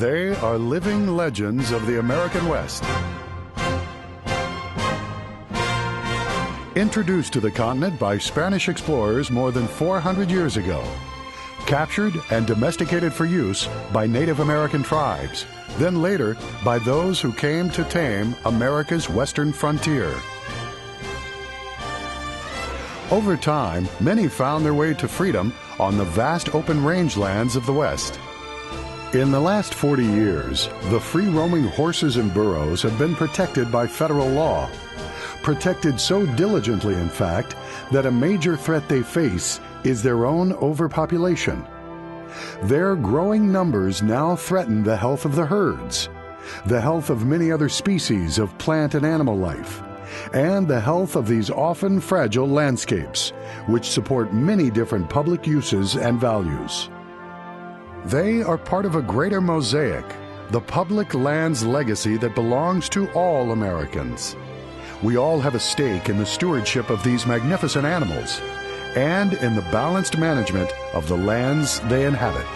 They are living legends of the American West. Introduced to the continent by Spanish explorers more than 400 years ago. Captured and domesticated for use by Native American tribes, then later by those who came to tame America's western frontier. Over time, many found their way to freedom on the vast open rangelands of the West. In the last 40 years, the free-roaming horses and burros have been protected by federal law. Protected so diligently, in fact, that a major threat they face is their own overpopulation. Their growing numbers now threaten the health of the herds, the health of many other species of plant and animal life, and the health of these often fragile landscapes, which support many different public uses and values. They are part of a greater mosaic, the public lands legacy that belongs to all Americans. We all have a stake in the stewardship of these magnificent animals and in the balanced management of the lands they inhabit.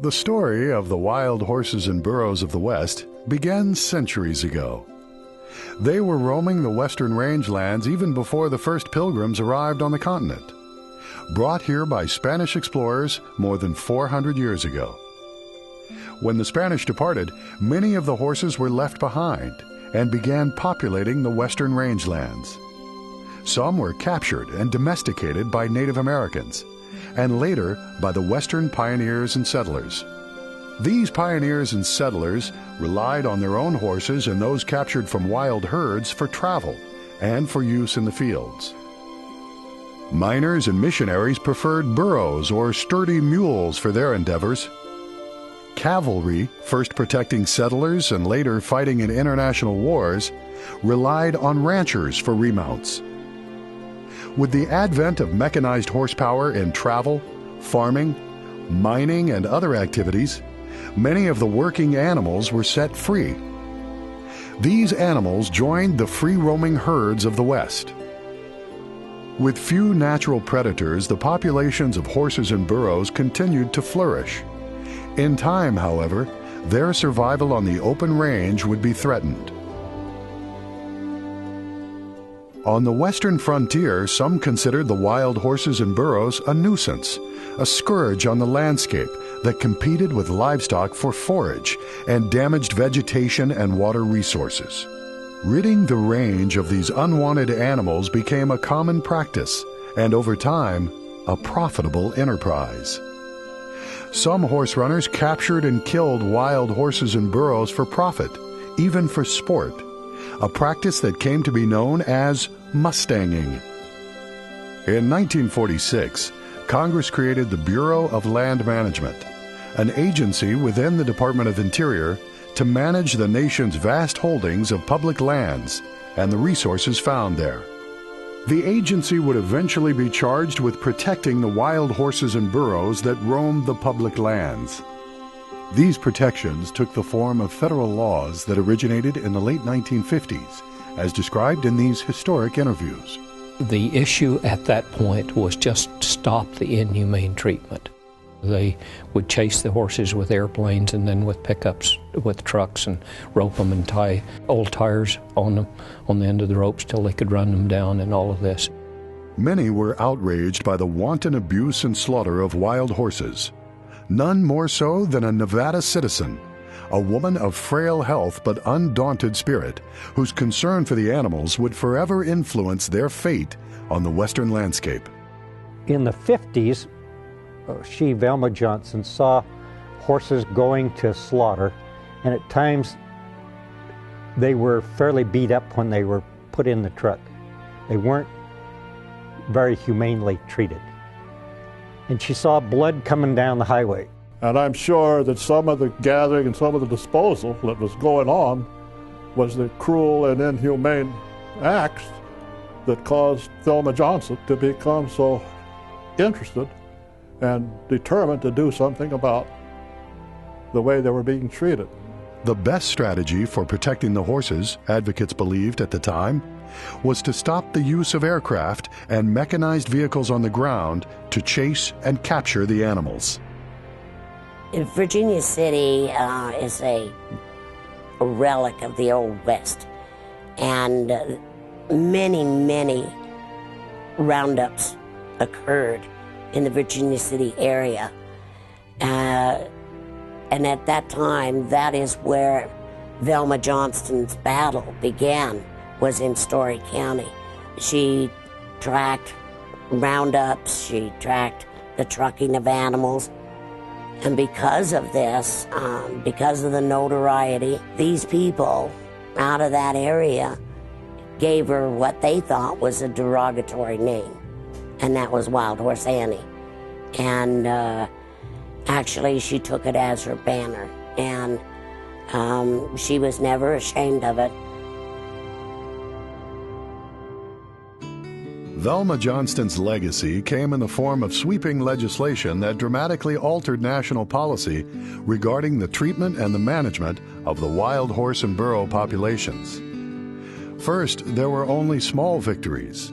The story of the wild horses and burros of the West began centuries ago. They were roaming the western rangelands even before the first pilgrims arrived on the continent, brought here by Spanish explorers more than 400 years ago. When the Spanish departed, many of the horses were left behind and began populating the western rangelands. Some were captured and domesticated by Native Americans, and later by the Western pioneers and settlers. These pioneers and settlers relied on their own horses and those captured from wild herds for travel and for use in the fields. Miners and missionaries preferred burros or sturdy mules for their endeavors. Cavalry, first protecting settlers and later fighting in international wars, relied on ranchers for remounts. With the advent of mechanized horsepower in travel, farming, mining, and other activities, many of the working animals were set free. These animals joined the free-roaming herds of the West. With few natural predators, the populations of horses and burros continued to flourish. In time, however, their survival on the open range would be threatened. On the western frontier, some considered the wild horses and burros a nuisance, a scourge on the landscape that competed with livestock for forage and damaged vegetation and water resources. Ridding the range of these unwanted animals became a common practice and, over time, a profitable enterprise. Some horse runners captured and killed wild horses and burros for profit, even for sport, a practice that came to be known as mustanging. In 1946, Congress created the Bureau of Land Management, an agency within the Department of Interior to manage the nation's vast holdings of public lands and the resources found there. The agency would eventually be charged with protecting the wild horses and burros that roamed the public lands. These protections took the form of federal laws that originated in the late 1950s, as described in these historic interviews. The issue at that point was just stop the inhumane treatment. They would chase the horses with airplanes and then with pickups, with trucks, and rope them and tie old tires on them, on the end of the ropes till they could run them down and all of this. Many were outraged by the wanton abuse and slaughter of wild horses. None more so than a Nevada citizen, a woman of frail health but undaunted spirit, whose concern for the animals would forever influence their fate on the western landscape. In the 50s, she, Velma Johnson, saw horses going to slaughter, and at times they were fairly beat up when they were put in the truck. They weren't very humanely treated. And she saw blood coming down the highway. And I'm sure that some of the gathering and some of the disposal that was going on was the cruel and inhumane acts that caused Velma Johnson to become so interested and determined to do something about the way they were being treated. The best strategy for protecting the horses, advocates believed at the time, was to stop the use of aircraft and mechanized vehicles on the ground to chase and capture the animals. Virginia City is a relic of the Old West, and many roundups occurred in the Virginia City area. And at that time, that is where Velma Johnston's battle began, was in Story County. She tracked roundups, she tracked the trucking of animals, and because of this, because of the notoriety, these people out of that area gave her what they thought was a derogatory name, and that was Wild Horse Annie. And actually, she took it as her banner, and she was never ashamed of it. Velma Johnston's legacy came in the form of sweeping legislation that dramatically altered national policy regarding the treatment and the management of the wild horse and burro populations. First, there were only small victories.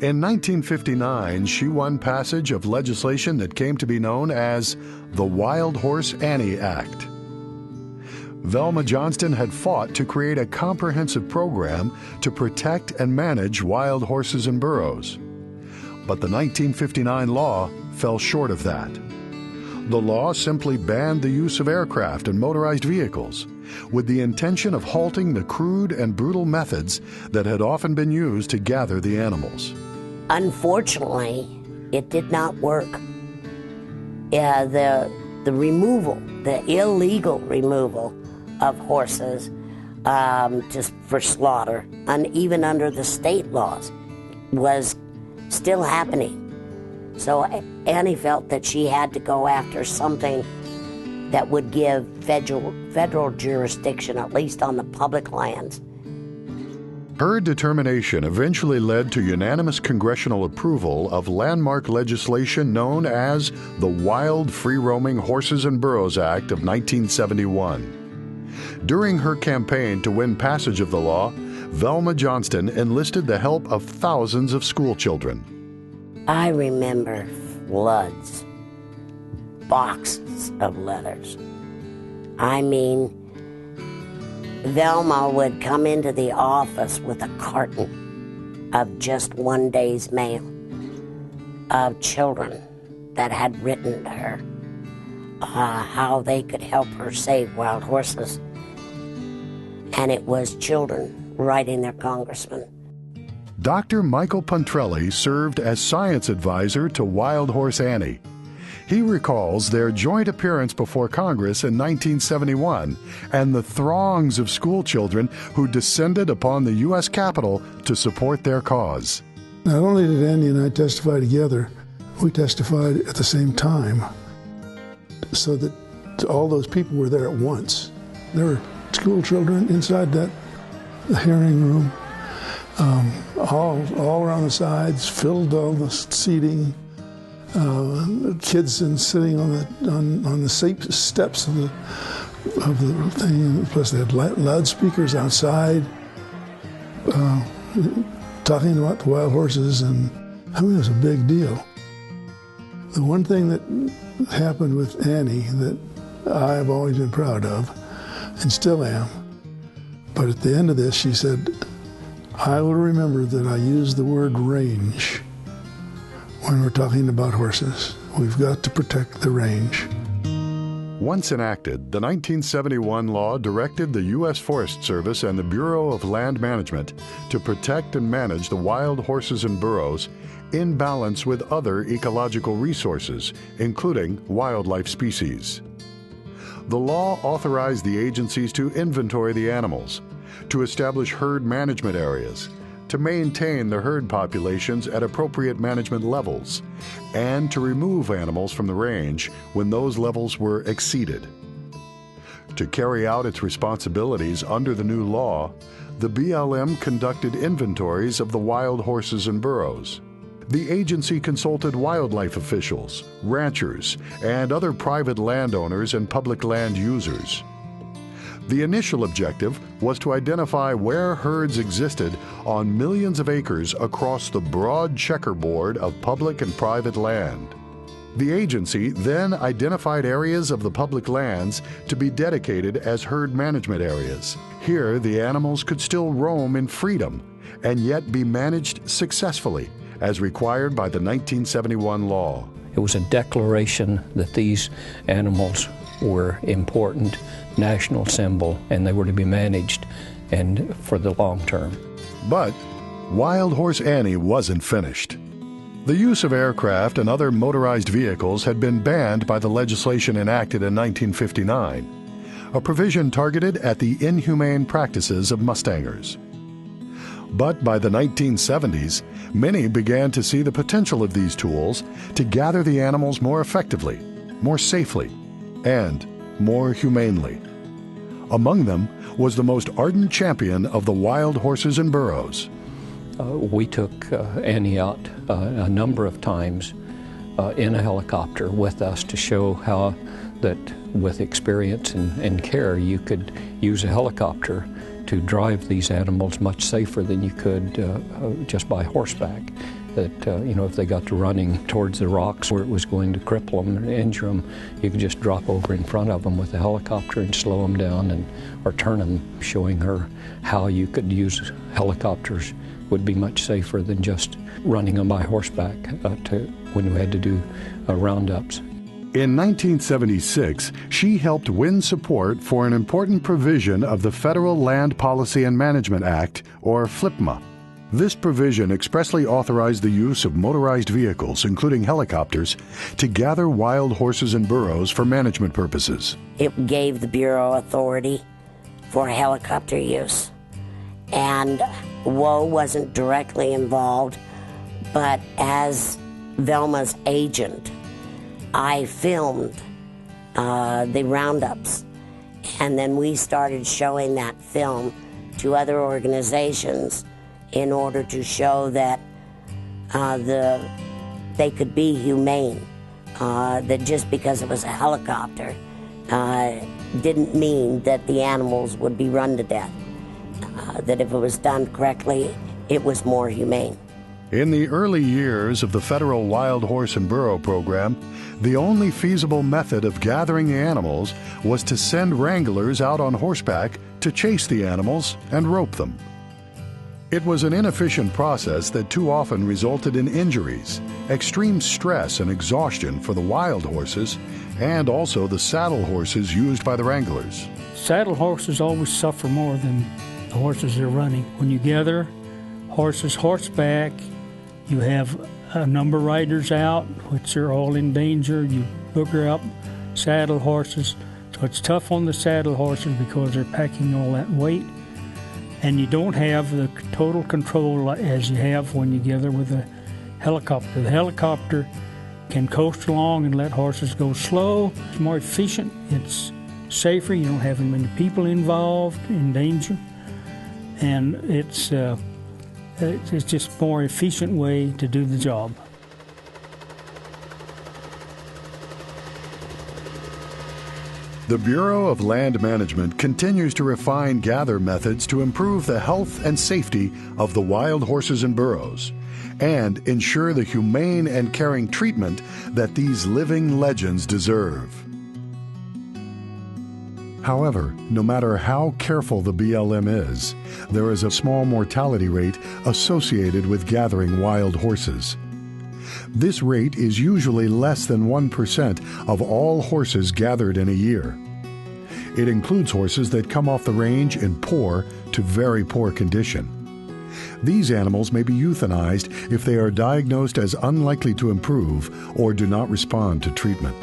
In 1959, she won passage of legislation that came to be known as the Wild Horse Annie Act. Velma Johnston had fought to create a comprehensive program to protect and manage wild horses and burros. But the 1959 law fell short of that. The law simply banned the use of aircraft and motorized vehicles, with the intention of halting the crude and brutal methods that had often been used to gather the animals. Unfortunately, it did not work. The removal, the illegal removal of horses just for slaughter, and even under the state laws, was still happening. So Annie felt that she had to go after something that would give federal jurisdiction, at least on the public lands. Her determination eventually led to unanimous congressional approval of landmark legislation known as the Wild Free-Roaming Horses and Burros Act of 1971. During her campaign to win passage of the law, Velma Johnston enlisted the help of thousands of school children. I remember floods, boxes of letters. I mean, Velma would come into the office with a carton of just one day's mail of children that had written to her how they could help her save wild horses. And it was children writing their congressman. Dr. Michael Pontrelli served as science advisor to Wild Horse Annie. He recalls their joint appearance before Congress in 1971 and the throngs of school children who descended upon the U.S. Capitol to support their cause. Not only did Andy and I testify together, we testified at the same time, so that all those people were there at once. There were school children inside that hearing room, all around the sides, filled all the seating. Kids sitting on the steps of the thing. Plus, they had loudspeakers outside, talking about the wild horses, and I mean, it was a big deal. The one thing that happened with Annie that I've always been proud of, and still am, but at the end of this, she said, "I will remember that I used the word range when we're talking about horses. We've got to protect the range." Once enacted, the 1971 law directed the U.S. Forest Service and the Bureau of Land Management to protect and manage the wild horses and burros in balance with other ecological resources, including wildlife species. The law authorized the agencies to inventory the animals, to establish herd management areas, to maintain the herd populations at appropriate management levels, and to remove animals from the range when those levels were exceeded. To carry out its responsibilities under the new law, the BLM conducted inventories of the wild horses and burros. The agency consulted wildlife officials, ranchers, and other private landowners and public land users. The initial objective was to identify where herds existed on millions of acres across the broad checkerboard of public and private land. The agency then identified areas of the public lands to be dedicated as herd management areas. Here, the animals could still roam in freedom and yet be managed successfully, as required by the 1971 law. It was a declaration that these animals were important national symbol and they were to be managed and for the long term. But Wild Horse Annie wasn't finished. The use of aircraft and other motorized vehicles had been banned by the legislation enacted in 1959, a provision targeted at the inhumane practices of Mustangers. But by the 1970s, many began to see the potential of these tools to gather the animals more effectively, more safely, and more humanely. Among them was the most ardent champion of the wild horses and burros. We took Annie out a number of times in a helicopter with us to show how that with experience and care you could use a helicopter to drive these animals much safer than you could just by horseback. That, if they got to running towards the rocks where it was going to cripple them and injure them, you could just drop over in front of them with a helicopter and slow them down or turn them, showing her how you could use helicopters would be much safer than just running them by horseback when you had to do roundups. In 1976, she helped win support for an important provision of the Federal Land Policy and Management Act, or FLPMA. This provision expressly authorized the use of motorized vehicles, including helicopters, to gather wild horses and burros for management purposes. It gave the Bureau authority for helicopter use. And WOA wasn't directly involved, but as Velma's agent, I filmed the roundups. And then we started showing that film to other organizations in order to show that they could be humane, that just because it was a helicopter didn't mean that the animals would be run to death, that if it was done correctly, it was more humane. In the early years of the federal wild horse and burro program, the only feasible method of gathering the animals was to send wranglers out on horseback to chase the animals and rope them. It was an inefficient process that too often resulted in injuries, extreme stress and exhaustion for the wild horses, and also the saddle horses used by the wranglers. Saddle horses always suffer more than the horses they're running. When you gather horses horseback, you have a number of riders out, which are all in danger. You booger up saddle horses, so it's tough on the saddle horses because they're packing all that weight. And you don't have the total control as you have when you gather with a helicopter. The helicopter can coast along and let horses go slow. It's more efficient. It's safer. You don't have as many people involved in danger. And it's just a more efficient way to do the job. The Bureau of Land Management continues to refine gather methods to improve the health and safety of the wild horses and burros, and ensure the humane and caring treatment that these living legends deserve. However, no matter how careful the BLM is, there is a small mortality rate associated with gathering wild horses. This rate is usually less than 1% of all horses gathered in a year. It includes horses that come off the range in poor to very poor condition. These animals may be euthanized if they are diagnosed as unlikely to improve or do not respond to treatment.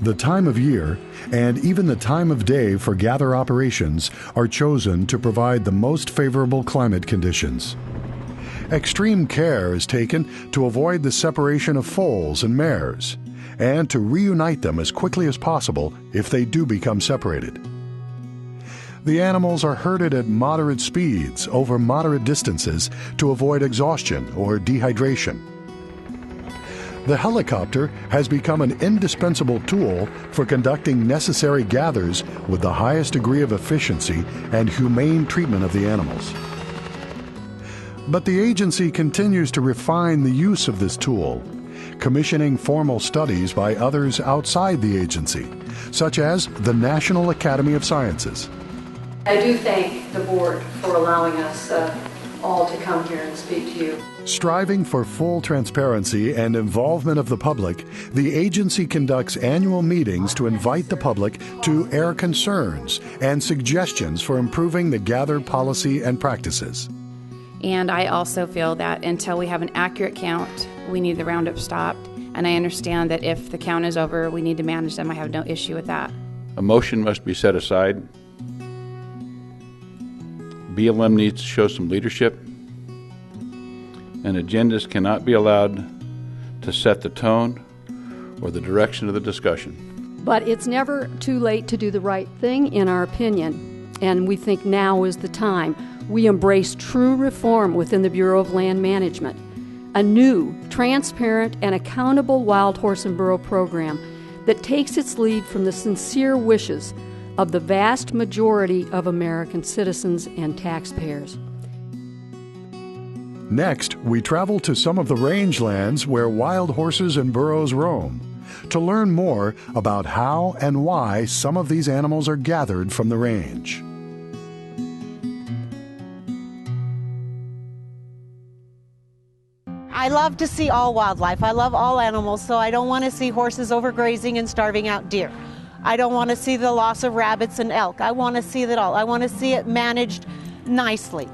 The time of year and even the time of day for gather operations are chosen to provide the most favorable climate conditions. Extreme care is taken to avoid the separation of foals and mares, and to reunite them as quickly as possible if they do become separated. The animals are herded at moderate speeds over moderate distances to avoid exhaustion or dehydration. The helicopter has become an indispensable tool for conducting necessary gathers with the highest degree of efficiency and humane treatment of the animals. But the agency continues to refine the use of this tool, commissioning formal studies by others outside the agency, such as the National Academy of Sciences. I do thank the board for allowing us all to come here and speak to you. Striving for full transparency and involvement of the public, the agency conducts annual meetings to invite the public to air concerns and suggestions for improving the gathered policy and practices. And I also feel that until we have an accurate count, we need the roundup stopped. And I understand that if the count is over, we need to manage them. I have no issue with that. A motion must be set aside. BLM needs to show some leadership, and agendas cannot be allowed to set the tone or the direction of the discussion. But it's never too late to do the right thing, in our opinion, and we think now is the time. We embrace true reform within the Bureau of Land Management, a new, transparent, and accountable wild horse and burro program that takes its lead from the sincere wishes of the vast majority of American citizens and taxpayers. Next, we travel to some of the rangelands where wild horses and burros roam to learn more about how and why some of these animals are gathered from the range. I love to see all wildlife. I love all animals, so I don't want to see horses overgrazing and starving out deer. I don't want to see the loss of rabbits and elk. I want to see that all. I want to see it managed nicely.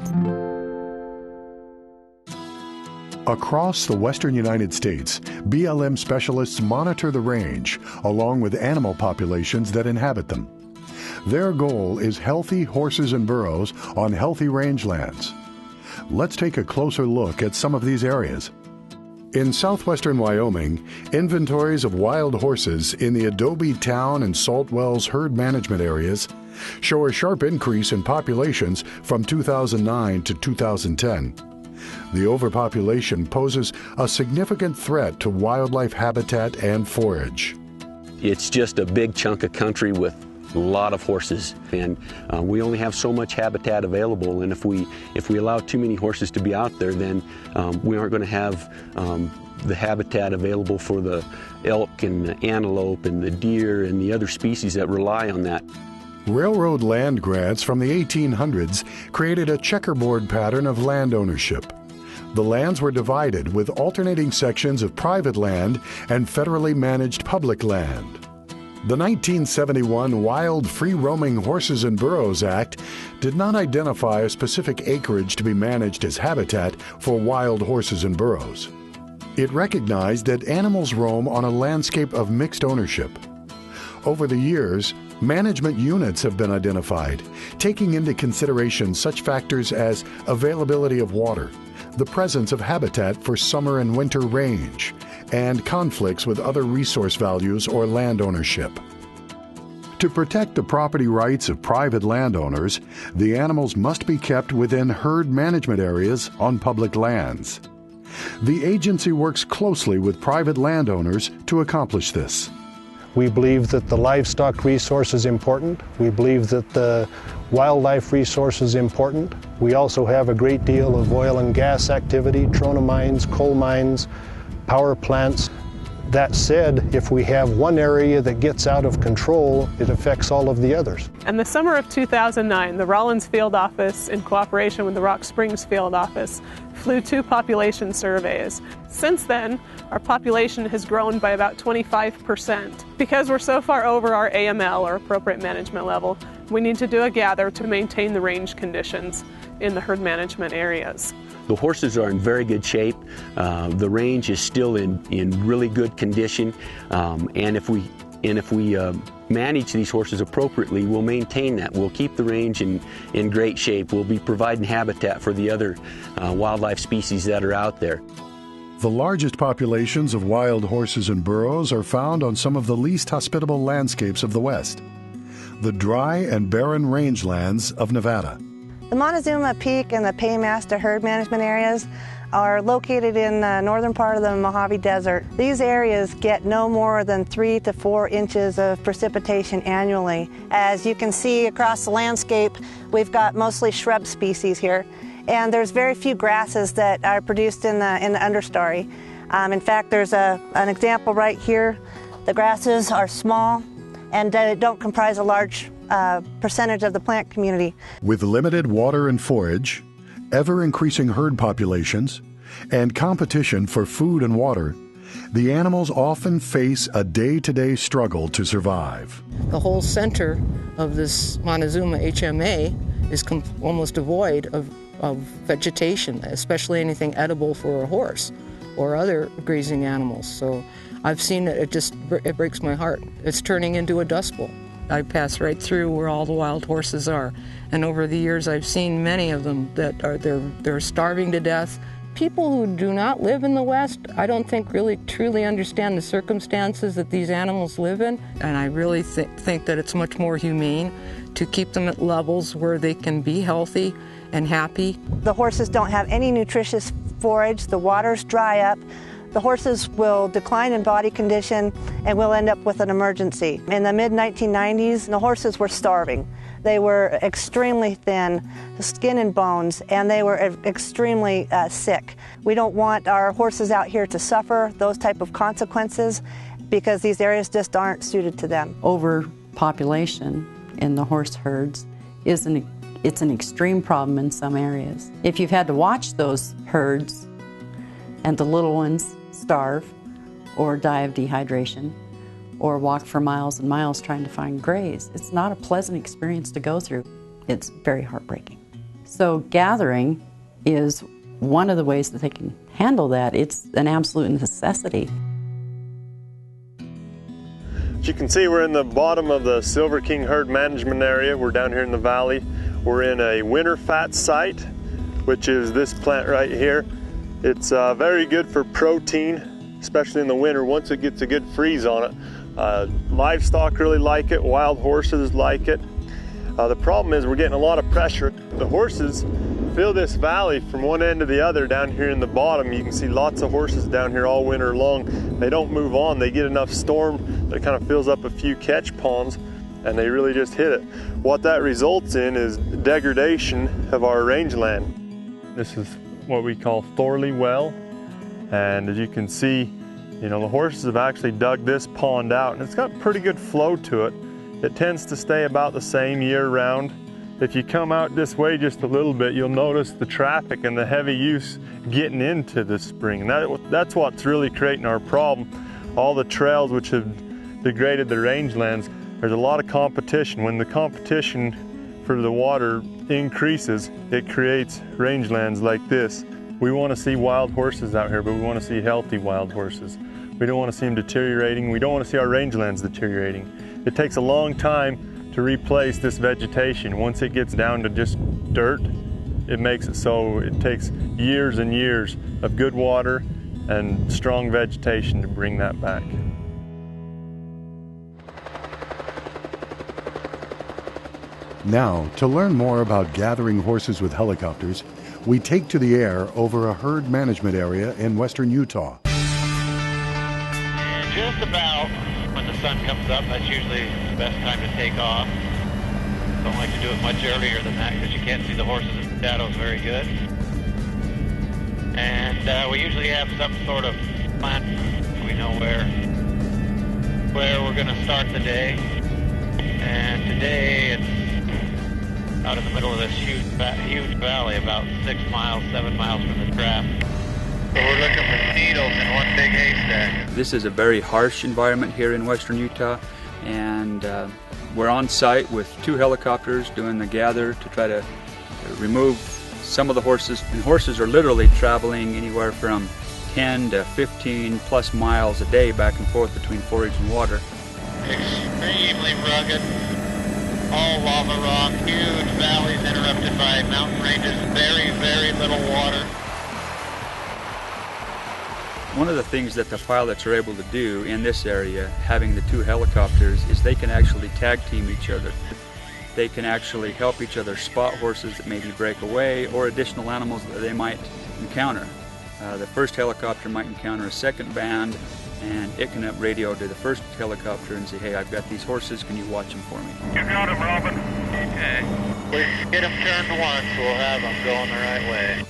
Across the western United States, BLM specialists monitor the range along with animal populations that inhabit them. Their goal is healthy horses and burros on healthy rangelands. Let's take a closer look at some of these areas. In southwestern Wyoming, inventories of wild horses in the Adobe Town and Salt Wells herd management areas show a sharp increase in populations from 2009 to 2010. The overpopulation poses a significant threat to wildlife habitat and forage. It's just a big chunk of country with a lot of horses, and we only have so much habitat available, and if we allow too many horses to be out there, then we aren't going to have the habitat available for the elk and the antelope and the deer and the other species that rely on that. Railroad land grants from the 1800s created a checkerboard pattern of land ownership. The lands were divided with alternating sections of private land and federally managed public land. The 1971 Wild Free-Roaming Horses and Burros Act did not identify a specific acreage to be managed as habitat for wild horses and burros. It recognized that animals roam on a landscape of mixed ownership. Over the years, management units have been identified, taking into consideration such factors as availability of water, the presence of habitat for summer and winter range, and conflicts with other resource values or land ownership. To protect the property rights of private landowners, the animals must be kept within herd management areas on public lands. The agency works closely with private landowners to accomplish this. We believe that the livestock resource is important. We believe that the wildlife resource is important. We also have a great deal of oil and gas activity, trona mines, coal mines, power plants. That said, if we have one area that gets out of control, it affects all of the others. In the summer of 2009, the Rollins Field Office, in cooperation with the Rock Springs Field Office, flew 2 population surveys. Since then, our population has grown by about 25%. Because we're so far over our AML, or appropriate management level, we need to do a gather to maintain the range conditions in the herd management areas. The horses are in very good shape. The range is still in really good condition, and if we manage these horses appropriately, we'll maintain that. We'll keep the range in great shape. We'll be providing habitat for the other wildlife species that are out there. The largest populations of wild horses and burros are found on some of the least hospitable landscapes of the West, the dry and barren rangelands of Nevada. The Montezuma Peak and the Paymaster herd management areas are located in the northern part of the Mojave Desert. These areas get no more than 3 to 4 inches of precipitation annually. As you can see across the landscape, we've got mostly shrub species here, and there's very few grasses that are produced in the understory. In fact, there's an example right here. The grasses are small and don't comprise a large percentage of the plant community. With limited water and forage, ever-increasing herd populations, and competition for food and water, the animals often face a day-to-day struggle to survive. The whole center of this Montezuma HMA is almost devoid of vegetation, especially anything edible for a horse or other grazing animals. So I've seen it, it breaks my heart. It's turning into a dust bowl. I pass right through where all the wild horses are, and over the years I've seen many of them that they're starving to death. People who do not live in the West, I don't think really truly understand the circumstances that these animals live in, and I really think that it's much more humane to keep them at levels where they can be healthy and happy. The horses don't have any nutritious forage, the waters dry up, the horses will decline in body condition and will end up with an emergency. In the mid-1990s, the horses were starving. They were extremely thin, skin and bones, and they were extremely sick. We don't want our horses out here to suffer those type of consequences because these areas just aren't suited to them. Overpopulation in the horse herds it's an extreme problem in some areas. If you've had to watch those herds and the little ones starve or die of dehydration or walk for miles and miles trying to find graze, it's not a pleasant experience to go through. It's very heartbreaking. So gathering is one of the ways that they can handle that. It's an absolute necessity. As you can see, we're in the bottom of the Silver King herd management area. We're down here in the valley. We're in a winter fat site, which is this plant right here. It's very good for protein, especially in the winter once it gets a good freeze on it. Livestock really like it, wild horses like it. The problem is we're getting a lot of pressure. The horses fill this valley from one end to the other down here in the bottom. You can see lots of horses down here all winter long. They don't move on. They get enough storm that kind of fills up a few catch ponds and they really just hit it. What that results in is degradation of our rangeland. This is what we call Thorley Well, and as you can see, the horses have actually dug this pond out and it's got pretty good flow to it. It tends to stay about the same year round. If you come out this way just a little bit, you'll notice the traffic and the heavy use getting into the spring. And that's what's really creating our problem. All the trails which have degraded the rangelands, there's a lot of competition. When the competition for the water increases, it creates rangelands like this. We want to see wild horses out here, but we want to see healthy wild horses. We don't want to see them deteriorating. We don't want to see our rangelands deteriorating. It takes a long time to replace this vegetation. Once it gets down to just dirt, it makes it so it takes years and years of good water and strong vegetation to bring that back. Now, to learn more about gathering horses with helicopters, we take to the air over a herd management area in western Utah. And just about when the sun comes up, that's usually the best time to take off. Don't like to do it much earlier than that because you can't see the horses in the shadows very good. And we usually have some sort of plan. We know where we're going to start the day. And today it's out in the middle of this huge valley, about 7 miles from the trap. So we're looking for needles in one big haystack. This is a very harsh environment here in western Utah, and we're on site with 2 helicopters doing the gather to try to remove some of the horses. And horses are literally traveling anywhere from 10 to 15 plus miles a day back and forth between forage and water. Extremely rugged. All lava rock, huge valleys interrupted by mountain ranges, very, very little water. One of the things that the pilots are able to do in this area, having the 2 helicopters, is they can actually tag team each other. They can actually help each other spot horses that maybe break away or additional animals that they might encounter. The first helicopter might encounter a second band, and it can radio to the first helicopter and say, hey, I've got these horses, can you watch them for me? You got him, Robin. Okay. We get them turned once, we'll have them going the right way.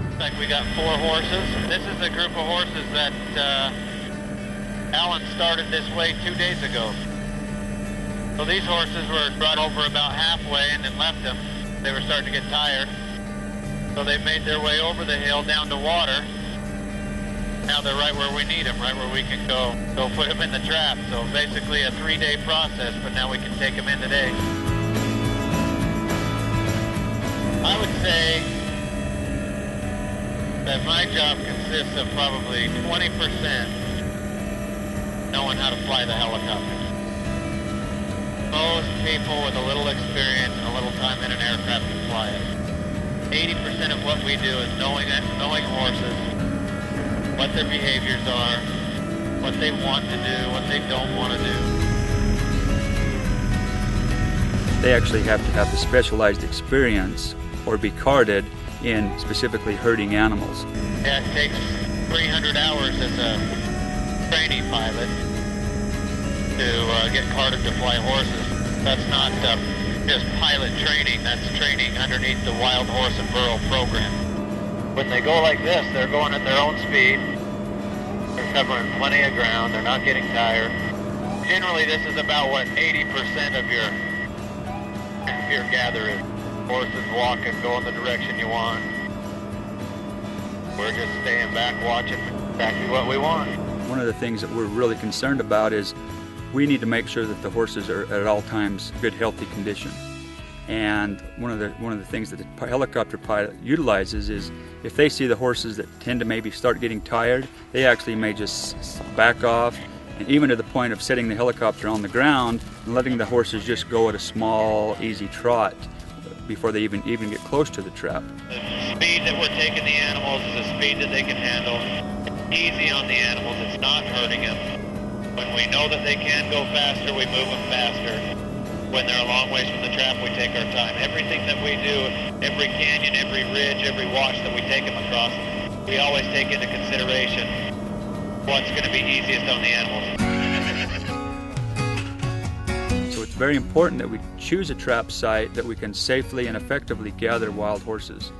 Looks like we got 4 horses. This is a group of horses that Alan started this way 2 days ago. So these horses were brought over about halfway and then left them. They were starting to get tired. So they made their way over the hill down to water. Now they're right where we need them, right where we can go put them in the trap. So basically a 3-day process, but now we can take them in today. I would say that my job consists of probably 20% knowing how to fly the helicopter. Most people with a little experience and a little time in an aircraft can fly it. 80% of what we do is knowing horses, what their behaviors are, what they want to do, what they don't want to do. They actually have to have the specialized experience or be carded in specifically herding animals. Yeah, it takes 300 hours as a training pilot to get carded to fly horses. That's not just pilot training, that's training underneath the Wild Horse and Burro program. When they go like this, they're going at their own speed. They're covering plenty of ground, they're not getting tired. Generally, this is about what 80% of your gather is. Horses walking, going the direction you want. We're just staying back watching exactly what we want. One of the things that we're really concerned about is we need to make sure that the horses are at all times good, healthy condition. And one of the things that the helicopter pilot utilizes is if they see the horses that tend to maybe start getting tired, they actually may just back off, and even to the point of setting the helicopter on the ground and letting the horses just go at a small, easy trot before they even get close to the trap. The speed that we're taking the animals is the speed that they can handle. It's easy on the animals, it's not hurting them. When we know that they can go faster, we move them faster. When they're a long ways from the trap, we take our time. Everything that we do, every canyon, every ridge, every wash that we take them across, we always take into consideration what's going to be easiest on the animals. So it's very important that we choose a trap site that we can safely and effectively gather wild horses.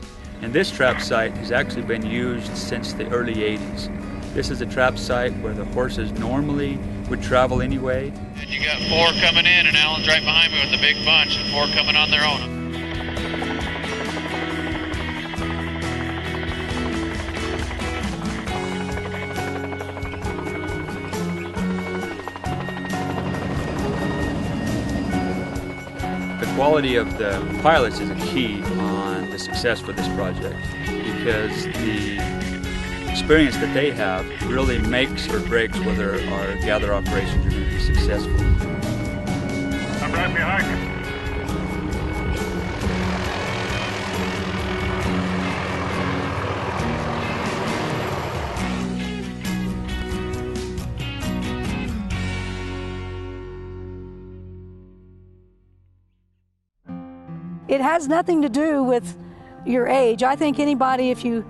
And this trap site has actually been used since the early 80s. This is a trap site where the horses normally would travel anyway. And you got 4 coming in, and Alan's right behind me with a big bunch, and 4 coming on their own. The quality of the pilots is a key on the success for this project, because the experience that they have really makes or breaks whether our gather operations are going to be successful. I'm right behind you. It has nothing to do with your age. I think anybody, if you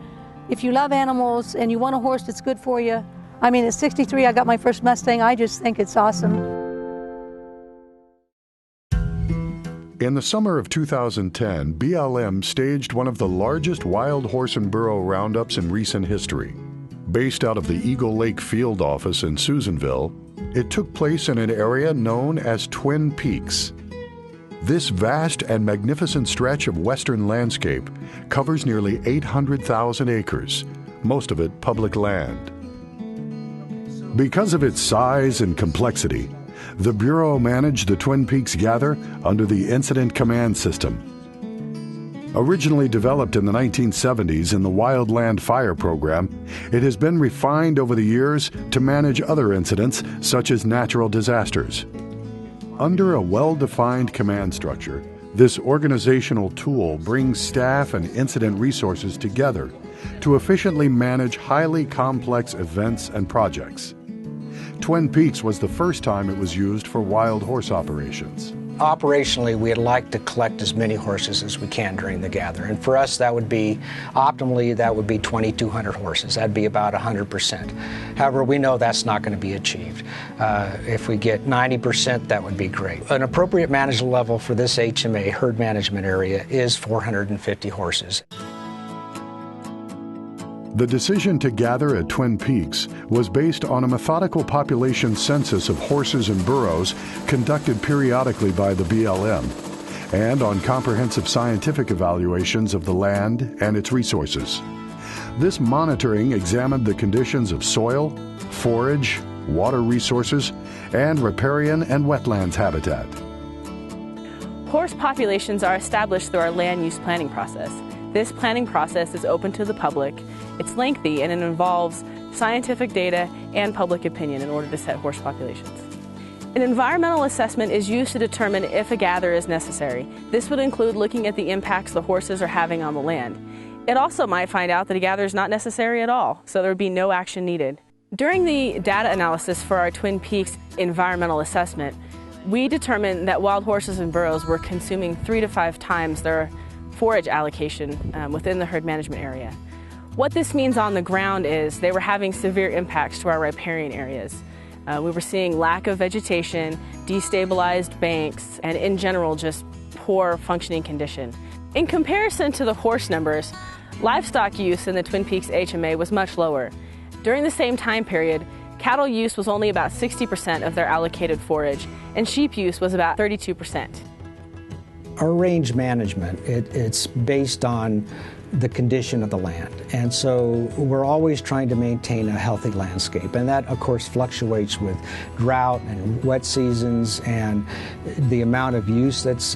love animals and you want a horse that's good for you, I mean, at 63, I got my first Mustang. I just think it's awesome. In the summer of 2010, BLM staged one of the largest wild horse and burro roundups in recent history. Based out of the Eagle Lake Field Office in Susanville, it took place in an area known as Twin Peaks. This vast and magnificent stretch of western landscape covers nearly 800,000 acres, most of it public land. Because of its size and complexity, the Bureau managed the Twin Peaks Gather under the Incident Command System. Originally developed in the 1970s in the Wildland Fire Program, it has been refined over the years to manage other incidents such as natural disasters. Under a well-defined command structure, this organizational tool brings staff and incident resources together to efficiently manage highly complex events and projects. Twin Peaks was the first time it was used for wild horse operations. Operationally, we'd like to collect as many horses as we can during the gather. And for us, that would be, optimally, that would be 2,200 horses. That'd be about 100%. However, we know that's not going to be achieved. If we get 90%, that would be great. An appropriate management level for this HMA, herd management area, is 450 horses. The decision to gather at Twin Peaks was based on a methodical population census of horses and burros conducted periodically by the BLM, and on comprehensive scientific evaluations of the land and its resources. This monitoring examined the conditions of soil, forage, water resources, and riparian and wetlands habitat. Horse populations are established through our land use planning process. This planning process is open to the public, it's lengthy, and it involves scientific data and public opinion in order to set horse populations. An environmental assessment is used to determine if a gather is necessary. This would include looking at the impacts the horses are having on the land. It also might find out that a gather is not necessary at all, so there would be no action needed. During the data analysis for our Twin Peaks environmental assessment, we determined that wild horses and burros were consuming 3 to 5 times their forage allocation within the herd management area. What this means on the ground is they were having severe impacts to our riparian areas. We were seeing lack of vegetation, destabilized banks, and in general just poor functioning condition. In comparison to the horse numbers, livestock use in the Twin Peaks HMA was much lower. During the same time period, cattle use was only about 60% of their allocated forage, and sheep use was about 32%. Our range management, it's based on the condition of the land. And so we're always trying to maintain a healthy landscape. And that, of course, fluctuates with drought and wet seasons and the amount of use that's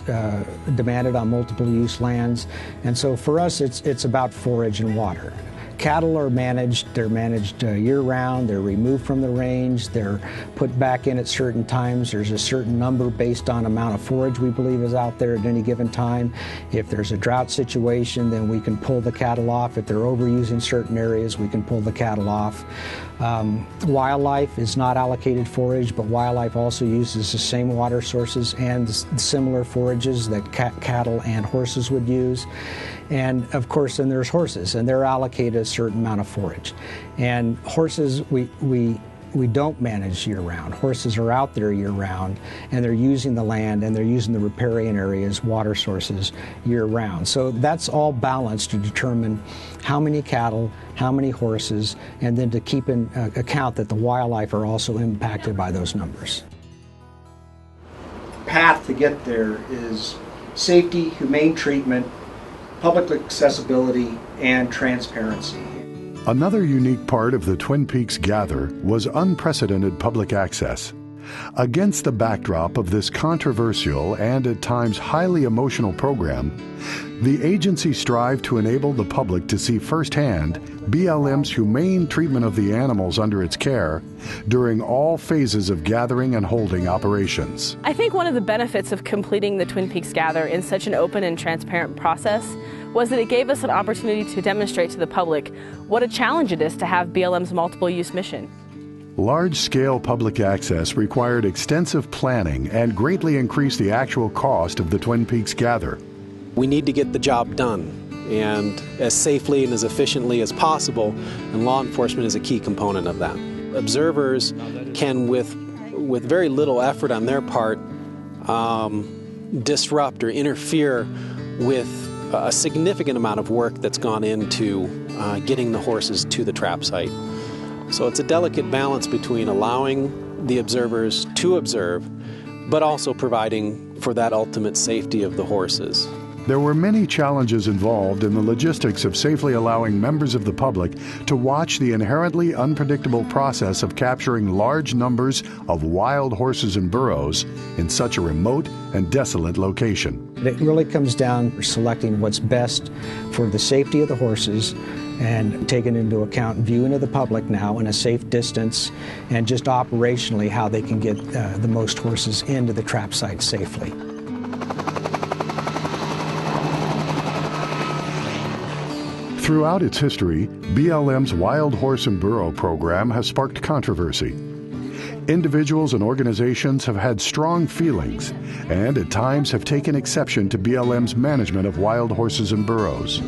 demanded on multiple use lands. And so for us, it's about forage and water. Cattle are managed, they're managed year-round, they're removed from the range, they're put back in at certain times. There's a certain number based on amount of forage we believe is out there at any given time. If there's a drought situation, then we can pull the cattle off. If they're overusing certain areas, we can pull the cattle off. Wildlife is not allocated forage, but wildlife also uses the same water sources and similar forages that cattle and horses would use. And of course, then there's horses, and they're allocated a certain amount of forage. And horses, we don't manage year-round. Horses are out there year-round, and they're using the land, and they're using the riparian areas, water sources, year-round. So that's all balanced to determine how many cattle, how many horses, and then to keep in account that the wildlife are also impacted by those numbers. The path to get there is safety, humane treatment, public accessibility, and transparency. Another unique part of the Twin Peaks Gather was unprecedented public access. Against the backdrop of this controversial and at times highly emotional program, the agency strived to enable the public to see firsthand BLM's humane treatment of the animals under its care during all phases of gathering and holding operations. I think one of the benefits of completing the Twin Peaks Gather in such an open and transparent process was that it gave us an opportunity to demonstrate to the public what a challenge it is to have BLM's multiple-use mission. Large-scale public access required extensive planning and greatly increased the actual cost of the Twin Peaks Gather. We need to get the job done, and as safely and as efficiently as possible, and law enforcement is a key component of that. Observers can, with very little effort on their part, disrupt or interfere with a significant amount of work that's gone into getting the horses to the trap site. So it's a delicate balance between allowing the observers to observe, but also providing for that ultimate safety of the horses. There were many challenges involved in the logistics of safely allowing members of the public to watch the inherently unpredictable process of capturing large numbers of wild horses and burros in such a remote and desolate location. It really comes down to selecting what's best for the safety of the horses and taking into account viewing of the public now in a safe distance and just operationally how they can get the most horses into the trap site safely. Throughout its history, BLM's Wild Horse and Burro program has sparked controversy. Individuals and organizations have had strong feelings and at times have taken exception to BLM's management of wild horses and burros.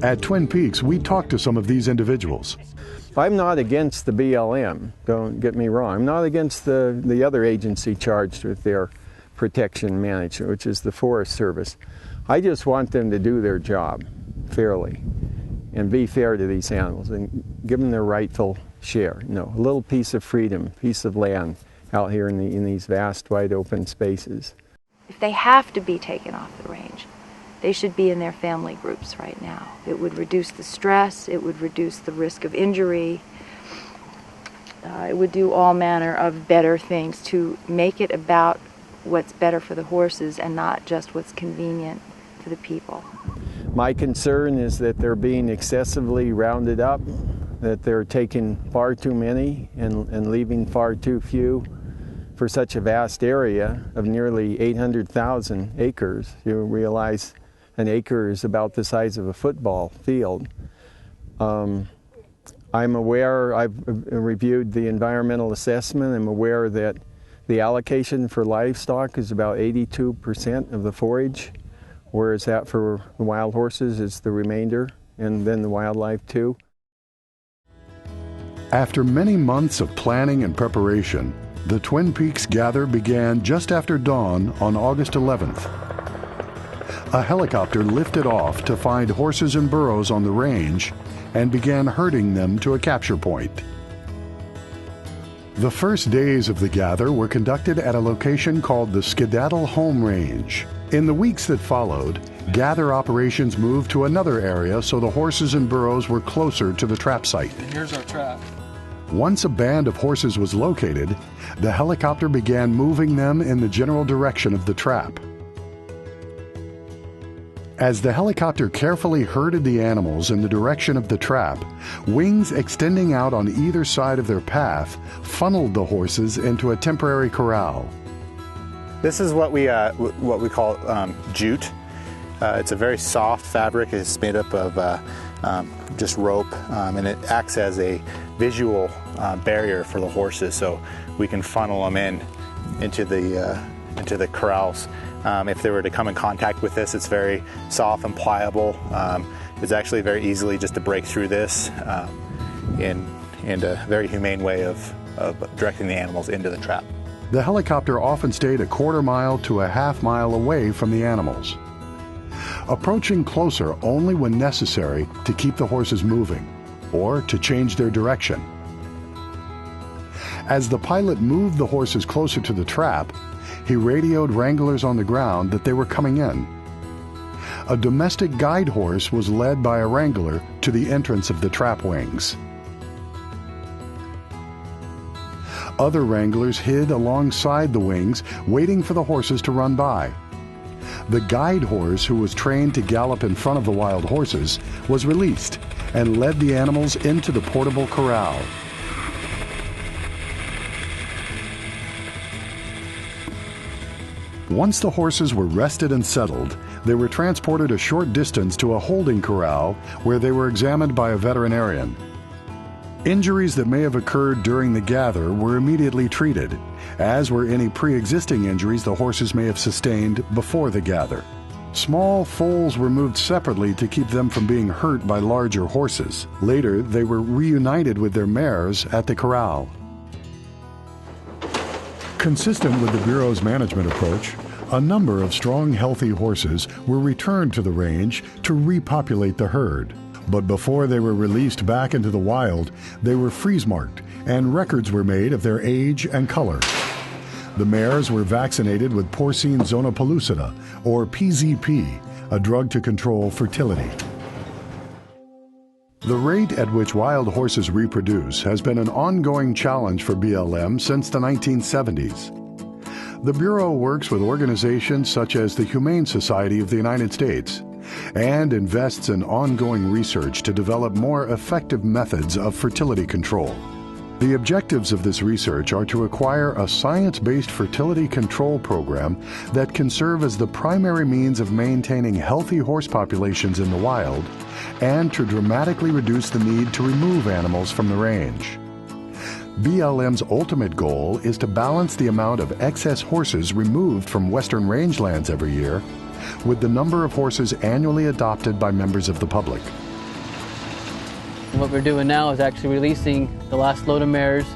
At Twin Peaks, we talked to some of these individuals. I'm not against the BLM, don't get me wrong. I'm not against the other agency charged with their protection management, which is the Forest Service. I just want them to do their job fairly and be fair to these animals and give them their rightful share. You know, a little piece of freedom, piece of land out here in these vast, wide open spaces. If they have to be taken off the range, they should be in their family groups right now. It would reduce the stress, it would reduce the risk of injury, it would do all manner of better things to make it about what's better for the horses and not just what's convenient for the people. My concern is that they're being excessively rounded up, that they're taking far too many and leaving far too few for such a vast area of nearly 800,000 acres. You realize an acre is about the size of a football field. I'm aware, I've reviewed the environmental assessment. I'm aware that the allocation for livestock is about 82% of the forage, whereas that for the wild horses is the remainder, and then the wildlife too. After many months of planning and preparation, the Twin Peaks gather began just after dawn on August 11th. A helicopter lifted off to find horses and burros on the range and began herding them to a capture point. The first days of the gather were conducted at a location called the Skedaddle Home Range. In the weeks that followed, gather operations moved to another area so the horses and burros were closer to the trap site. Here's our trap. Once a band of horses was located, the helicopter began moving them in the general direction of the trap. As the helicopter carefully herded the animals in the direction of the trap, wings extending out on either side of their path funneled the horses into a temporary corral. This is what we call jute. It's a very soft fabric. It's made up of just rope, and it acts as a visual barrier for the horses, so we can funnel them into the corrals. If they were to come in contact with this, it's very soft and pliable. It's actually very easily just to break through this in a very humane way of directing the animals into the trap. The helicopter often stayed a quarter mile to a half mile away from the animals, approaching closer only when necessary to keep the horses moving or to change their direction. As the pilot moved the horses closer to the trap, he radioed wranglers on the ground that they were coming in. A domestic guide horse was led by a wrangler to the entrance of the trap wings. Other wranglers hid alongside the wings, waiting for the horses to run by. The guide horse, who was trained to gallop in front of the wild horses, was released and led the animals into the portable corral. Once the horses were rested and settled, they were transported a short distance to a holding corral where they were examined by a veterinarian. Injuries that may have occurred during the gather were immediately treated, as were any pre-existing injuries the horses may have sustained before the gather. Small foals were moved separately to keep them from being hurt by larger horses. Later, they were reunited with their mares at the corral. Consistent with the Bureau's management approach, a number of strong, healthy horses were returned to the range to repopulate the herd. But before they were released back into the wild, they were freeze-marked, and records were made of their age and color. The mares were vaccinated with porcine zona pellucida, or PZP, a drug to control fertility. The rate at which wild horses reproduce has been an ongoing challenge for BLM since the 1970s. The Bureau works with organizations such as the Humane Society of the United States and invests in ongoing research to develop more effective methods of fertility control. The objectives of this research are to acquire a science-based fertility control program that can serve as the primary means of maintaining healthy horse populations in the wild and to dramatically reduce the need to remove animals from the range. BLM's ultimate goal is to balance the amount of excess horses removed from western rangelands every year with the number of horses annually adopted by members of the public. What we're doing now is actually releasing the last load of mares.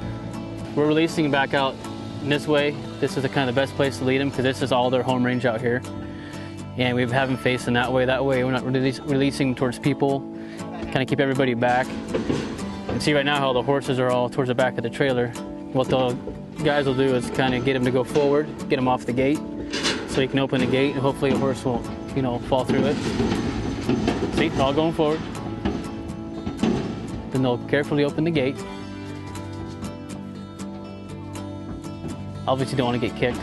We're releasing back out this way. This is the kind of the best place to lead them because this is all their home range out here. And we have them facing that way. That way we're not releasing them towards people, kind of keep everybody back. You can see right now how the horses are all towards the back of the trailer. What the guys will do is kind of get them to go forward, get them off the gate, so you can open the gate and hopefully a horse won't, fall through it. See, all going forward. Then they'll carefully open the gate. Obviously don't want to get kicked.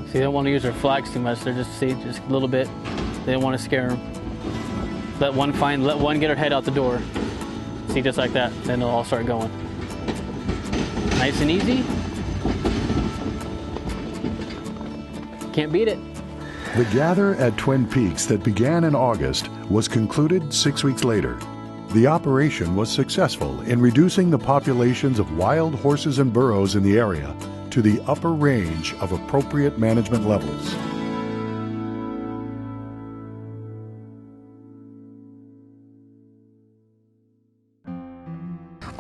See, they don't want to use their flags too much. They're just a little bit. They don't want to scare them. Let one get her head out the door. See, just like that. Then they'll all start going. Nice and easy. Can't beat it. The gather at Twin Peaks that began in August was concluded 6 weeks later. The operation was successful in reducing the populations of wild horses and burros in the area to the upper range of appropriate management levels.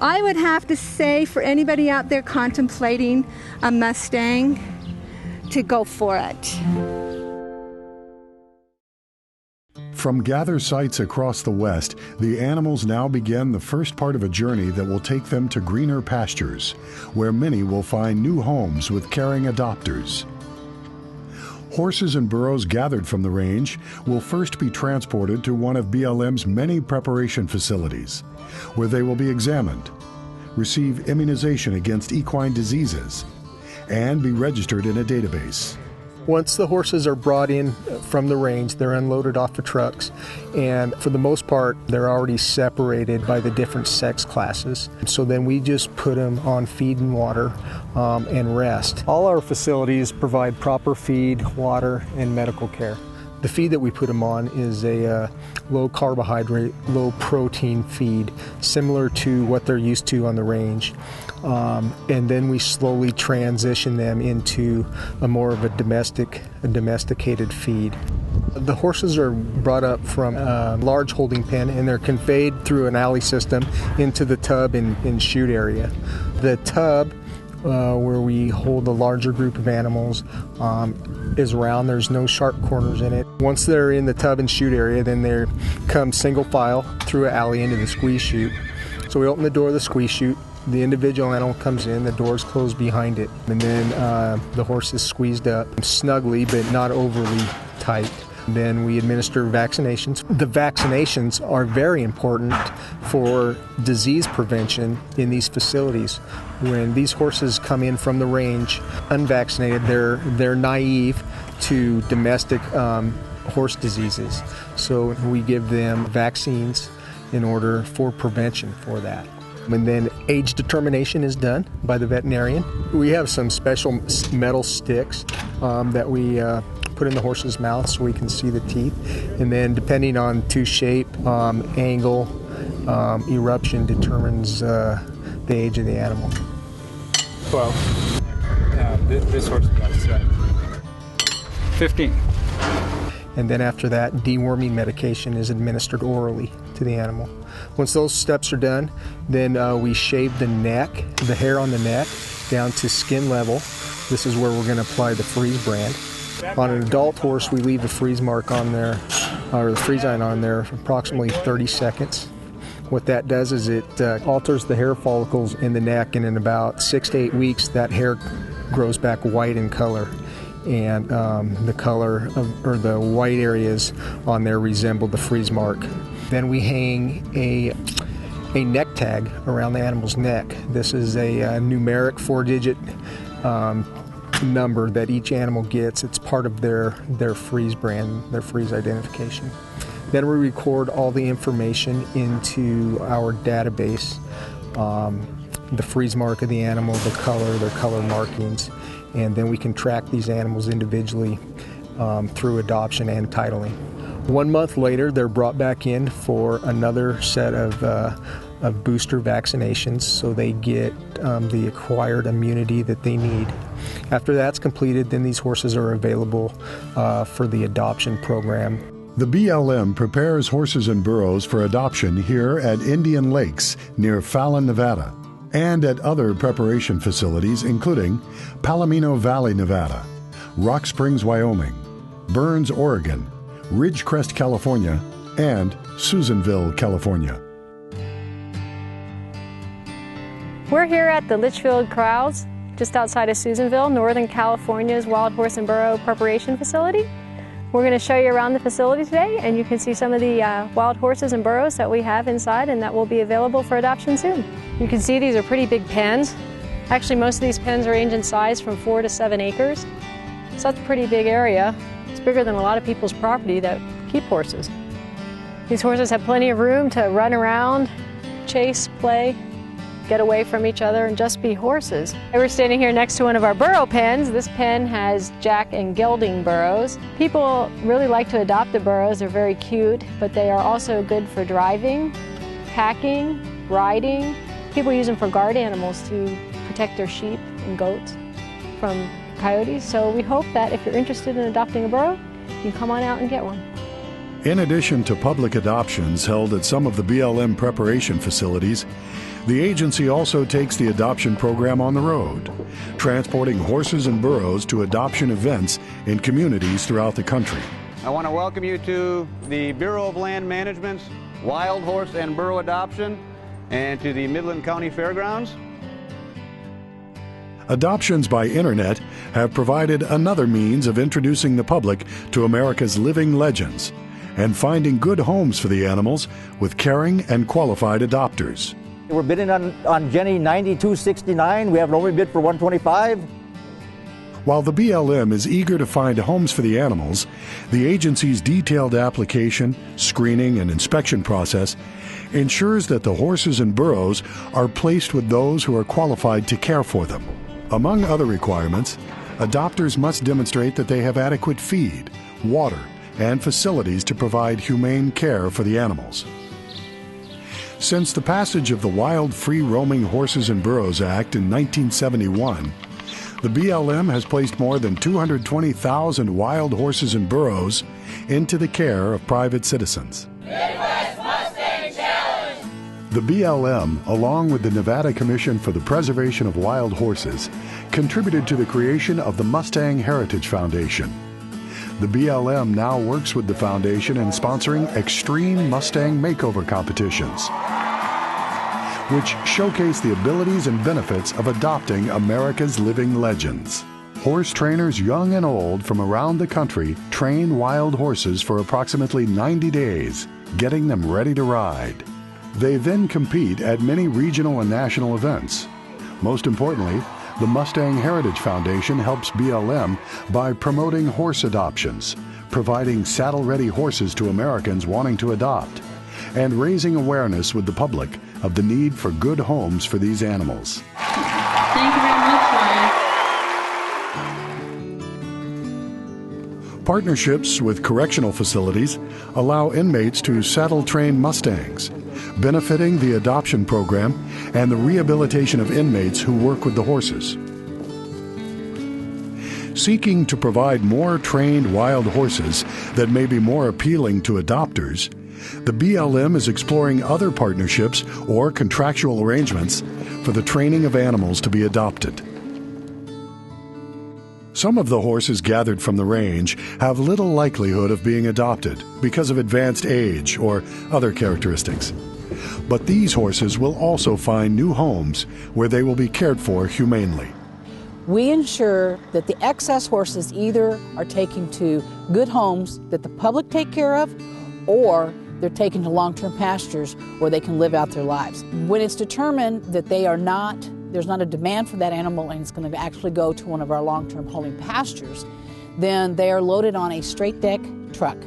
I would have to say for anybody out there contemplating a Mustang to go for it. From gather sites across the West, the animals now begin the first part of a journey that will take them to greener pastures, where many will find new homes with caring adopters. Horses and burros gathered from the range will first be transported to one of BLM's many preparation facilities, where they will be examined, receive immunization against equine diseases, and be registered in a database. Once the horses are brought in from the range, they're unloaded off the trucks, and for the most part, they're already separated by the different sex classes. So then we just put them on feed and water and rest. All our facilities provide proper feed, water, and medical care. The feed that we put them on is a low carbohydrate, low protein feed, similar to what they're used to on the range. And then we slowly transition them into a more of a domesticated feed. The horses are brought up from a large holding pen and they're conveyed through an alley system into the tub and chute area. The tub where we hold the larger group of animals is round. There's no sharp corners in it. Once they're in the tub and chute area, then they come single file through an alley into the squeeze chute. So we open the door of the squeeze chute. The individual animal comes in, the door's closed behind it, and then the horse is squeezed up snugly but not overly tight. Then we administer vaccinations. The vaccinations are very important for disease prevention in these facilities. When these horses come in from the range unvaccinated, they're naive to domestic horse diseases. So we give them vaccines in order for prevention for that. And then age determination is done by the veterinarian. We have some special metal sticks that we put in the horse's mouth so we can see the teeth. And then depending on tooth shape, angle, eruption determines the age of the animal. 12. This horse is 15. And then after that, deworming medication is administered orally to the animal. Once those steps are done, then we shave the neck, the hair on the neck, down to skin level. This is where we're going to apply the freeze brand. On an adult horse, we leave a freeze mark on there, or the freeze line on there, for approximately 30 seconds. What that does is it alters the hair follicles in the neck, and in about 6 to 8 weeks, that hair grows back white in color. And the color or the white areas on there resemble the freeze mark. Then we hang a neck tag around the animal's neck. This is a numeric 4-digit number that each animal gets. It's part of their freeze brand, their freeze identification. Then we record all the information into our database, the freeze mark of the animal, the color, their color markings, and then we can track these animals individually through adoption and titling. 1 month later, they're brought back in for another set of of booster vaccinations so they get the acquired immunity that they need. After that's completed, then these horses are available for the adoption program. The BLM prepares horses and burros for adoption here at Indian Lakes near Fallon, Nevada, and at other preparation facilities including Palomino Valley, Nevada, Rock Springs, Wyoming, Burns, Oregon, Ridgecrest, California, and Susanville, California. We're here at the Litchfield Corrals, just outside of Susanville, Northern California's Wild Horse and Burro Preparation Facility. We're going to show you around the facility today, and you can see some of the wild horses and burros that we have inside and that will be available for adoption soon. You can see these are pretty big pens. Actually, most of these pens range in size from 4 to 7 acres. So that's a pretty big area. It's bigger than a lot of people's property that keep horses. These horses have plenty of room to run around, chase, play, get away from each other, and just be horses. We're standing here next to one of our burro pens. This pen has jack and gelding burros. People really like to adopt the burros. They're very cute, but they are also good for driving, packing, riding. People use them for guard animals to protect their sheep and goats from coyotes. So we hope that if you're interested in adopting a burro, you can come on out and get one. In addition to public adoptions held at some of the BLM preparation facilities, the agency also takes the adoption program on the road, transporting horses and burros to adoption events in communities throughout the country. I want to welcome you to the Bureau of Land Management's Wild Horse and Burro Adoption and to the Midland County Fairgrounds. Adoptions by internet have provided another means of introducing the public to America's living legends and finding good homes for the animals with caring and qualified adopters. We're bidding on Jenny 9269. We have an only bid for 125. While the BLM is eager to find homes for the animals, the agency's detailed application, screening, and inspection process ensures that the horses and burros are placed with those who are qualified to care for them. Among other requirements, adopters must demonstrate that they have adequate feed, water, and facilities to provide humane care for the animals. Since the passage of the Wild Free Roaming Horses and Burros Act in 1971, the BLM has placed more than 220,000 wild horses and burros into the care of private citizens. Midwest Mustang Challenge! The BLM, along with the Nevada Commission for the Preservation of Wild Horses, contributed to the creation of the Mustang Heritage Foundation. The BLM now works with the foundation in sponsoring extreme Mustang makeover competitions, which showcase the abilities and benefits of adopting America's living legends. Horse trainers young and old from around the country train wild horses for approximately 90 days, getting them ready to ride. They then compete at many regional and national events. Most importantly, the Mustang Heritage Foundation helps BLM by promoting horse adoptions, providing saddle-ready horses to Americans wanting to adopt, and raising awareness with the public of the need for good homes for these animals. Thank you very much, Ryan. Partnerships with correctional facilities allow inmates to saddle-train Mustangs, benefiting the adoption program and the rehabilitation of inmates who work with the horses. Seeking to provide more trained wild horses that may be more appealing to adopters, the BLM is exploring other partnerships or contractual arrangements for the training of animals to be adopted. Some of the horses gathered from the range have little likelihood of being adopted because of advanced age or other characteristics. But these horses will also find new homes where they will be cared for humanely. We ensure that the excess horses either are taken to good homes that the public take care of, or they're taken to long-term pastures where they can live out their lives. When it's determined that there's not a demand for that animal and it's going to actually go to one of our long-term holding pastures, then they are loaded on a straight deck truck.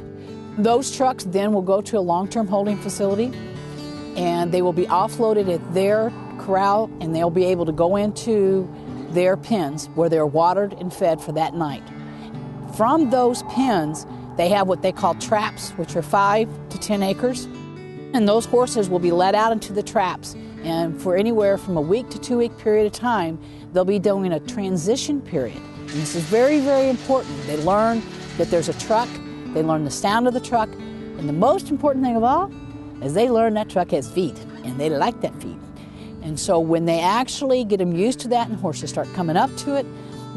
Those trucks then will go to a long-term holding facility and they will be offloaded at their corral and they'll be able to go into their pens where they're watered and fed for that night. From those pens, they have what they call traps, which are 5 to 10 acres. And those horses will be let out into the traps, and for anywhere from a week to 2 week period of time, they'll be doing a transition period. And this is very, very important. They learn that there's a truck, they learn the sound of the truck, and the most important thing of all is they learn that truck has feet, and they like that feet. And so when they actually get them used to that and horses start coming up to it,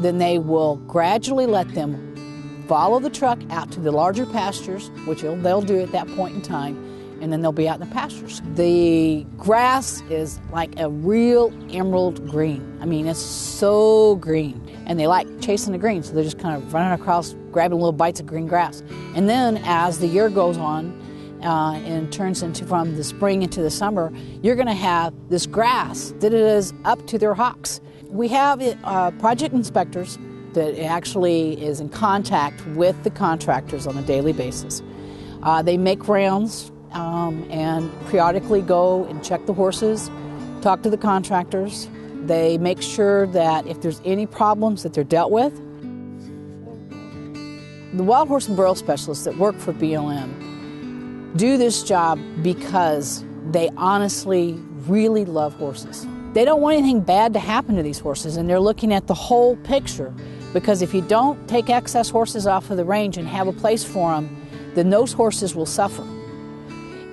then they will gradually let them follow the truck out to the larger pastures, which they'll do at that point in time, and then they'll be out in the pastures. The grass is like a real emerald green. I mean, it's so green. And they like chasing the green, so they're just kind of running across, grabbing little bites of green grass. And then as the year goes on, and turns into from the spring into the summer, you're going to have this grass that is up to their hocks. We have project inspectors that actually is in contact with the contractors on a daily basis. They make rounds and periodically go and check the horses, talk to the contractors. They make sure that if there's any problems that they're dealt with. The wild horse and burro specialists that work for BLM do this job because they honestly really love horses. They don't want anything bad to happen to these horses, and they're looking at the whole picture, because if you don't take excess horses off of the range and have a place for them, then those horses will suffer.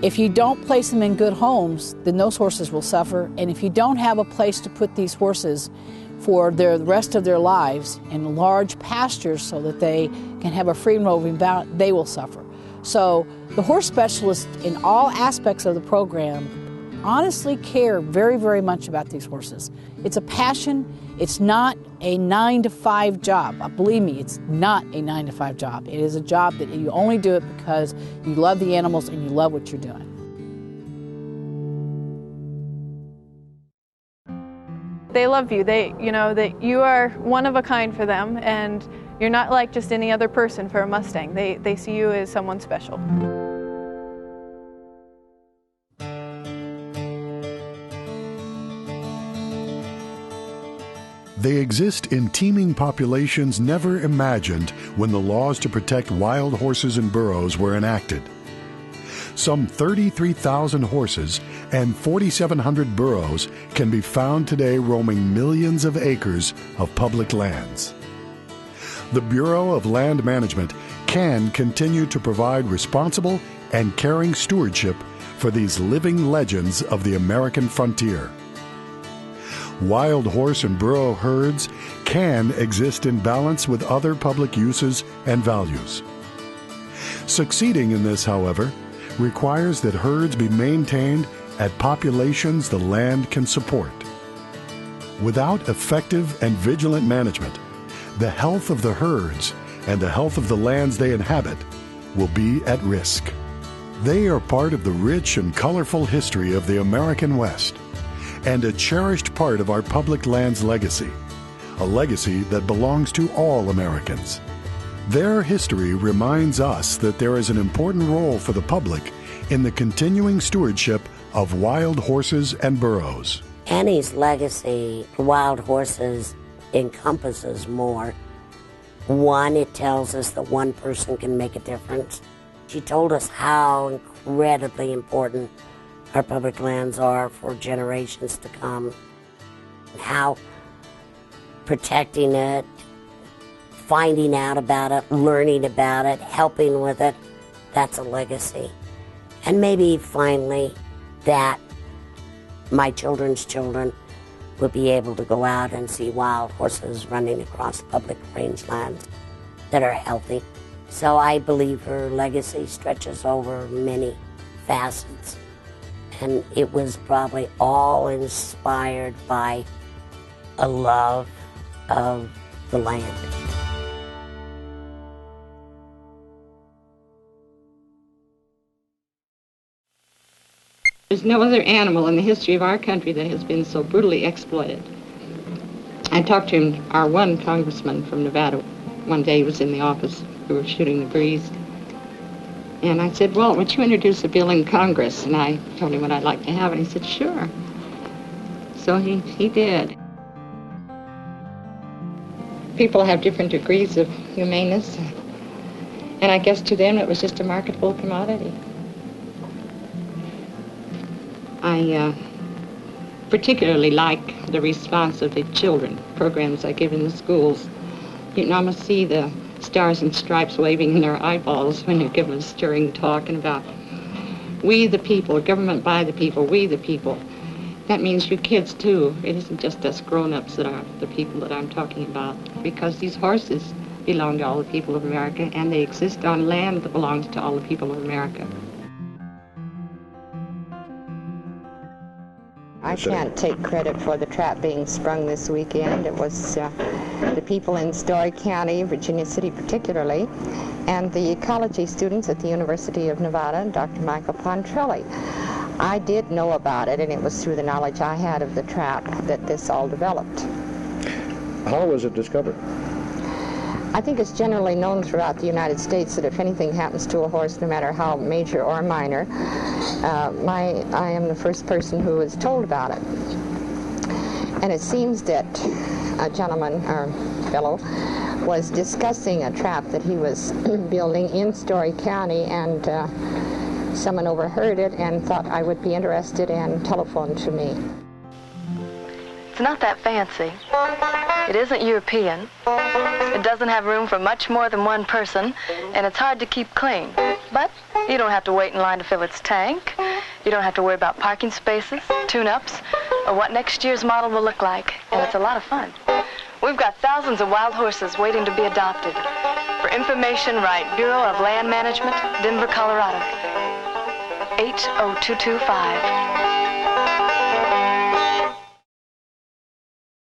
If you don't place them in good homes, then those horses will suffer, and if you don't have a place to put these horses for the rest of their lives in large pastures so that they can have a free roving balance, they will suffer. So the horse specialists in all aspects of the program honestly care very, very much about these horses. It's a passion. It's not a 9-to-5 job. Believe me, it's not a 9-to-5 job. It is a job that you only do it because you love the animals and you love what you're doing. They love you. They, you know, that you are one of a kind for them, and you're not like just any other person for a Mustang. They see you as someone special. They exist in teeming populations never imagined when the laws to protect wild horses and burros were enacted. Some 33,000 horses and 4,700 burros can be found today roaming millions of acres of public lands. The Bureau of Land Management can continue to provide responsible and caring stewardship for these living legends of the American frontier. Wild horse and burro herds can exist in balance with other public uses and values. Succeeding in this, however, requires that herds be maintained at populations the land can support. Without effective and vigilant management, the health of the herds and the health of the lands they inhabit will be at risk. They are part of the rich and colorful history of the American West, and a cherished part of our public lands legacy, a legacy that belongs to all Americans. Their history reminds us that there is an important role for the public in the continuing stewardship of wild horses and burros. Annie's legacy for wild horses encompasses more. One, it tells us that one person can make a difference. She told us how incredibly important our public lands are for generations to come, how protecting it, finding out about it, learning about it, helping with it, that's a legacy. And maybe finally that my children's children will be able to go out and see wild horses running across public rangelands that are healthy. So I believe her legacy stretches over many facets. And it was probably all inspired by a love of the land. There's no other animal in the history of our country that has been so brutally exploited. I talked to him, our one congressman from Nevada. One day he was in the office. We were shooting the breeze. And I said, well, would you introduce a bill in Congress? And I told him what I'd like to have, and he said, sure. So he did. People have different degrees of humaneness, and I guess to them it was just a marketable commodity. I particularly like the response of the children programs I give in the schools. You can almost see the stars and stripes waving in their eyeballs when you give them a stirring talking about we the people, government by the people, we the people. That means you kids too. It isn't just us grown-ups that are the people that I'm talking about, because these horses belong to all the people of America, and they exist on land that belongs to all the people of America. I can't take credit for the trap being sprung this weekend. It was the people in Story County, Virginia City particularly, and the ecology students at the University of Nevada, Dr. Michael Pontrelli. I did know about it, and it was through the knowledge I had of the trap that this all developed. How was it discovered? I think it's generally known throughout the United States that if anything happens to a horse, no matter how major or minor, I am the first person who was told about it. And it seems that a gentleman, or fellow, was discussing a trap that he was building in Story County, and someone overheard it and thought I would be interested and telephoned to me. It's not that fancy. It isn't European. It doesn't have room for much more than one person, and it's hard to keep clean. But you don't have to wait in line to fill its tank. You don't have to worry about parking spaces, tune-ups, or what next year's model will look like, and it's a lot of fun. We've got thousands of wild horses waiting to be adopted. For information, write Bureau of Land Management, Denver, Colorado, 80225.